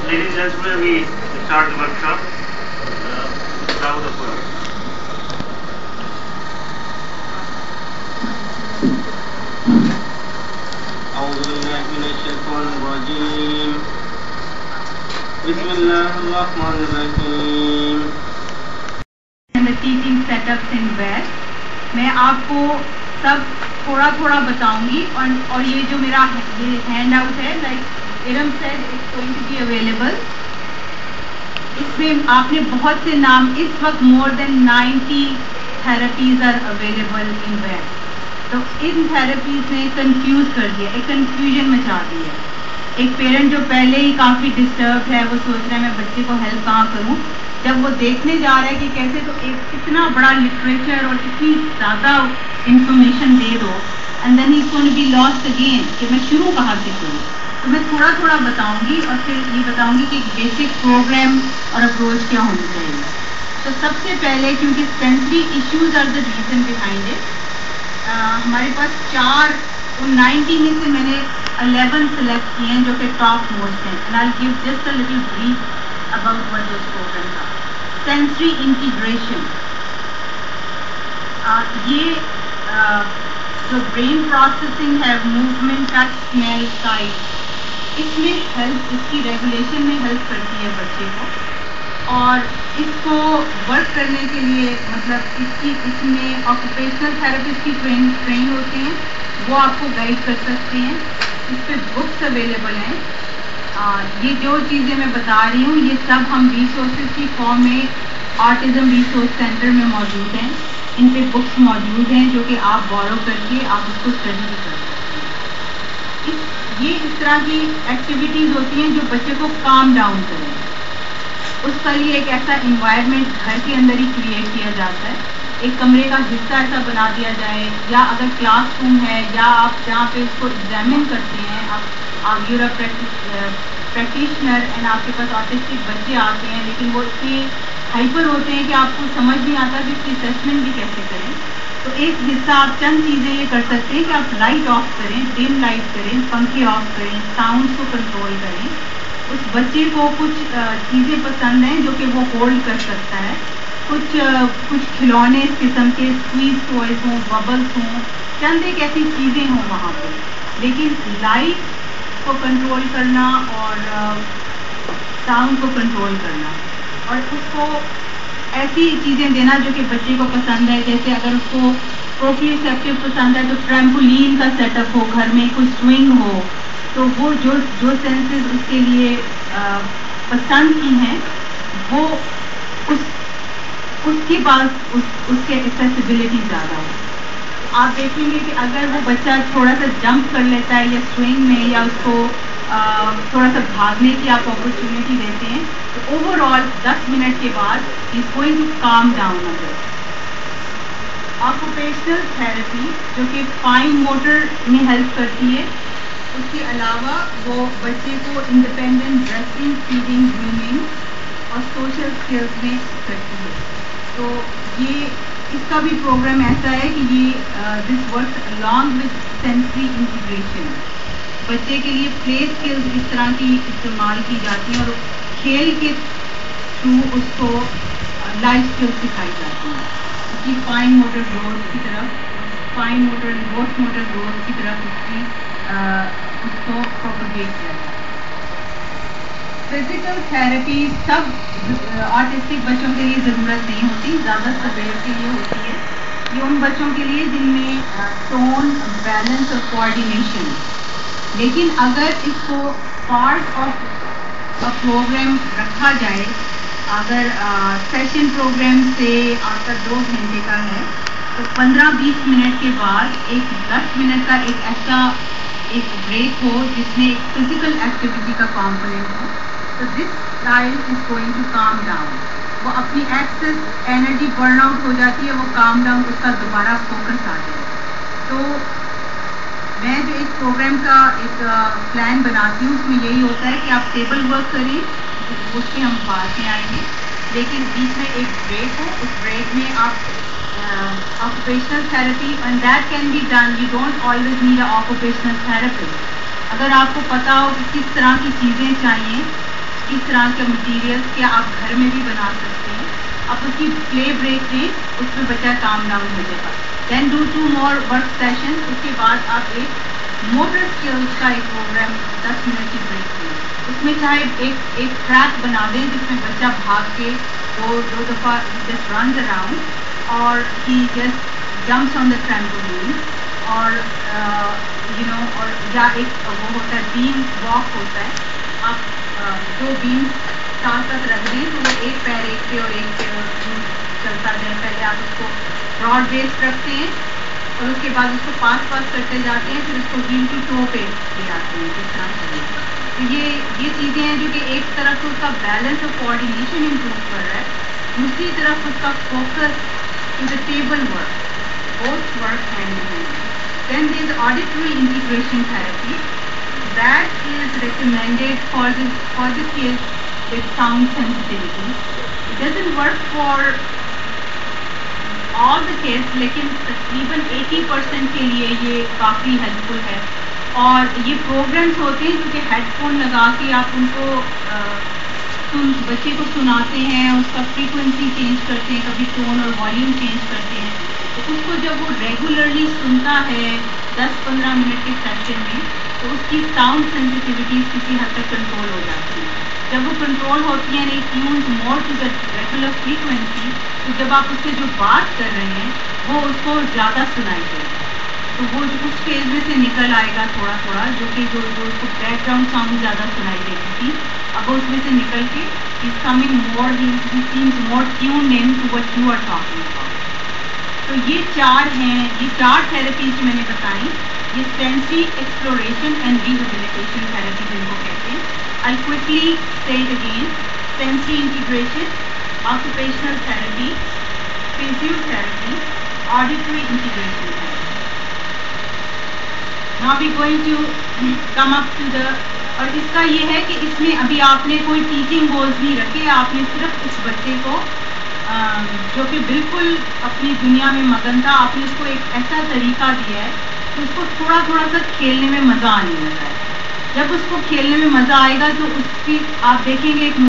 Ladies and gentlemen, we start the workshop. Round of applause. أعوذ بالله من الشيطان الرجيم. بسم الله الرحمن الرحيم. The teaching setups in web. میں آپ کو سب تھوڑا تھوڑا بتاؤں گی اور یہ جو میرا یہ ہینڈ آؤٹ ہے like erm said it's going to be available. اس میں آپ نے بہت سے نام اس وقت more than 90 therapies are available in web. تو ان تھراپیز نے کنفیوز کر دیا, ایک کنفیوژن مچا دی ہے. ایک پیرنٹ جو پہلے ہی کافی ڈسٹرب ہے وہ سوچ رہا ہے میں بچے کو ہیلپ کہاں کروں, جب وہ دیکھنے جا رہا ہے کہ کیسے تو ایک اتنا بڑا لٹریچر اور اتنی زیادہ انفارمیشن دے دو and then he is going to be lost again کہ میں شروع کہاں سے کروں. تو میں تھوڑا تھوڑا بتاؤں گی اور پھر یہ بتاؤں گی کہ ایک بیسک پروگرام اور اپروچ کیا ہونی چاہیے. تو سب سے پہلے کیونکہ sensory issues are the reason behind it, ہمارے پاس 90 میں سے میں نے 11 سلیکٹ کیے ہیں جو کہ ٹاپ موسٹ ہیں. And I give just a little brief about what those programs are. Sensory integration. یہ جو برین پروسیسنگ ہے, موومنٹ, ٹچ, اسمیل, سائٹ, اس میں ہیلپ, اس کی ریگولیشن میں ہیلپ کرتی ہے بچے کو. اور اس کو ورک کرنے کے لیے مطلب اس میں آکوپیشنل تھراپسٹ کی ٹرین ہوتے ہیں, وہ آپ کو گائڈ کر سکتے ہیں. اس پہ بکس اویلیبل ہیں. یہ جو چیزیں میں بتا رہی ہوں یہ سب ہم ریسورسز کی فارم میں آٹزم ریسورس سینٹر میں موجود ہیں. ان پہ بکس موجود ہیں جو کہ آپ بورو کر کے آپ اس کو اسٹڈی بھی کر سکتے ہیں. یہ اس طرح کی ایکٹیویٹیز ہوتی ہیں جو بچے کو کام ڈاؤن کریں. اس کا لیے ایک ایسا انوائرمنٹ گھر کے اندر ہی کریٹ کیا جاتا ہے. ایک کمرے کا حصہ ایسا بنا دیا جائے, یا اگر کلاس روم ہے یا آپ جہاں پہ اس کو ایگزامن کرتے ہیں, آپ یور پریکٹیشنر اینڈ آپ کے پاس آٹسٹک بچے آتے ہیں لیکن وہ اتنے ہائپر ہوتے ہیں کہ آپ کو سمجھ نہیں آتا کہ اس کی اسیسمنٹ بھی کیسے کریں. تو ایک حصہ آپ چند چیزیں یہ کر سکتے ہیں کہ آپ لائٹ آف کریں, ڈم لائٹ کریں, پنکھے آف کریں, ساؤنڈ کو کنٹرول کریں. اس بچے کو کچھ چیزیں پسند ہیں جو کہ وہ ہولڈ کر سکتا ہے. کچھ کھلونے اس قسم کے, سکویز ٹوائز ہوں, ببلس ہوں, چند ایک ایسی چیزیں ہوں وہاں پہ. لیکن لائٹ کو کنٹرول کرنا اور ساؤنڈ کو کنٹرول کرنا, اور اس کو ایسی چیزیں دینا جو کہ بچے کو پسند ہے. جیسے اگر اس کو پروپریوسیپٹیو پسند ہے تو ٹریمپولین کا سیٹ اپ ہو گھر میں, کوئی سوئنگ ہو, تو وہ جو سینسز اس کے لیے پسند کی ہیں وہ اس کے بعد اس کے ایکسیسیبلٹی زیادہ ہو. آپ دیکھیں گے کہ اگر وہ بچہ تھوڑا سا جمپ کر لیتا ہے یا سوئنگ میں, یا اس کو تھوڑا سا بھاگنے کی آپ اپرچونیٹی دیتے ہیں, تو اوور آل 10 منٹ کے بعد is going to calm down. اگر آکوپیشنل تھراپی جو کہ فائن موٹر میں ہیلپ کرتی ہے, اس کے علاوہ وہ بچے کو انڈیپینڈنٹ ڈریسنگ, فیڈنگ, گرومنگ اور سوشل اسکلس میں کرتی ہے. تو یہ اس کا بھی پروگرام ایسا ہے کہ یہ this works along with sensory integration. بچے کے لیے پلے اسکلز اس طرح کی استعمال کی جاتی ہیں اور کھیل کے تھرو اس کو لائف اسکلز سکھائی جاتی ہیں. اس کی فائن موٹر گروتھ کی طرف, فائن موٹر گروتھ کی طرف اس کو پروپیگیٹ کیا جاتا ہے. فزیکل تھراپی سب آٹسٹک بچوں کے لیے ضرورت نہیں ہوتی, زیادہ سویر کے لیے ہوتی ہے. یہ ان بچوں کے لیے جن میں ٹون, بیلنس اور کوآرڈینیشن. لیکن اگر اس کو پارٹ آف پروگرام رکھا جائے, اگر سیشن پروگرام سے آپ کا 2 گھنٹے کا ہے تو 15-20 منٹ کے بعد ایک 10 منٹ کا ایک ایسا ایک بریک ہو جس میں ایک فزیکل ایکٹیویٹی کا کمپوننٹ ہو. تو this child is going to calm down. وہ اپنی ایکسس انرجی برن آؤٹ ہو جاتی ہے, وہ کام ڈاؤن, اس کا دوبارہ فوکس آ جائے. تو میں جو ایک پروگرام کا ایک پلان بناتی ہوں اس میں یہی ہوتا ہے کہ آپ ٹیبل ورک کریں, اس پہ ہم بعد میں آئیں گے, لیکن بیچ میں ایک بریک ہو. اس بریک میں آپ occupational therapy, and that can be done. You don't always need an occupational therapist. اگر آپ کو پتا ہو کہ کس طرح کی چیزیں چاہیے اس طرح کے مٹیریلس کیا آپ گھر میں بھی بنا سکتے ہیں. آپ اس کی پلے بریک دیں, اس میں بچہ کام ڈاؤن ہو جائے گا. Then do 2 more work session. اس کے بعد آپ ایک موٹر اسکلس کا ایک پروگرام 10 منٹ کی بریک دیں. اس میں چاہے ایک ٹریک بنا دیں جس میں بچہ بھاگ کے 2 دفعہ جسٹ رنز اراؤنڈ اور ہی جسٹ جمپس آن دا ٹریمپولین, اور اور یا ایک وہ ہوتا ہے بیم واک ہوتا ہے. آپ 2 بیم ساتھ ساتھ رکھ دیں تو وہ ایک پیر ایک پہ اور ایک پہ چلتا جائے. پہلے آپ اس کو براڈ بیس رکھتے ہیں اور اس کے بعد اس کو پاس کرتے جاتے ہیں, پھر اس کو بیم کی ٹو پہ لے آتے ہیں جس طرح سے. تو یہ چیزیں ہیں جو کہ ایک طرف اس کا بیلنس اور کوآرڈینیشن امپروو کر رہا ہے, دوسری طرف اس کا focus to the table work, both work hand in hand. Then there is auditory integration therapy that is recommended for the kids with sound sensitivity. It doesn't work for all the kids, لیکن تقریباً 80% کے لیے یہ کافی help فل ہے. اور یہ programmes ہوتے ہیں جو کہ ہیڈ فون لگا کے آپ ان کو بچے کو سناتے ہیں, اس کا فریکوینسی چینج کرتے ہیں, کبھی ٹون اور والیوم چینج کرتے ہیں. تو اس کو جب وہ ریگولرلی سنتا ہے 10-15 منٹ کے سیشن میں, تو اس کی ساؤنڈ سینسیٹیوٹیز کسی حد تک کنٹرول ہو جاتی ہیں. جب وہ کنٹرول ہوتی ہیں نہیں tunes more to the regular frequency, تو جب آپ اس سے جو بات کر رہے ہیں وہ اس کو زیادہ سنائی دے گا. تو وہ اس فیز میں سے نکل آئے گا تھوڑا جو کہ جو اس کو بیک گراؤنڈ ساؤنڈ زیادہ سنائی دیتی تھی, اب وہ اس میں سے نکل کے is coming more, he seems more tuned in to what you are talking about. تو یہ 4 ہیں, یہ 4 تھراپیز جو میں نے بتائیں, یہ sensory exploration and rehabilitation therapy جن کو کہتے ہیں. I'll quickly say it again. Sensory integration, occupational therapy, physiotherapy, auditory integration therapy. Now we're going to come up to the, اور اس کا یہ ہے کہ اس میں ابھی آپ نے کوئی ٹیچنگ گولز نہیں رکھے, آپ نے صرف اس بچے کو جو کہ بالکل اپنی دنیا میں مگن تھا, آپ نے اس کو ایک ایسا طریقہ دیا ہے کہ اس کو تھوڑا سا کھیلنے میں مزہ آنے لگا ہے. جب اس کو کھیلنے میں مزہ آئے گا تو اس کی آپ دیکھیں گے ایک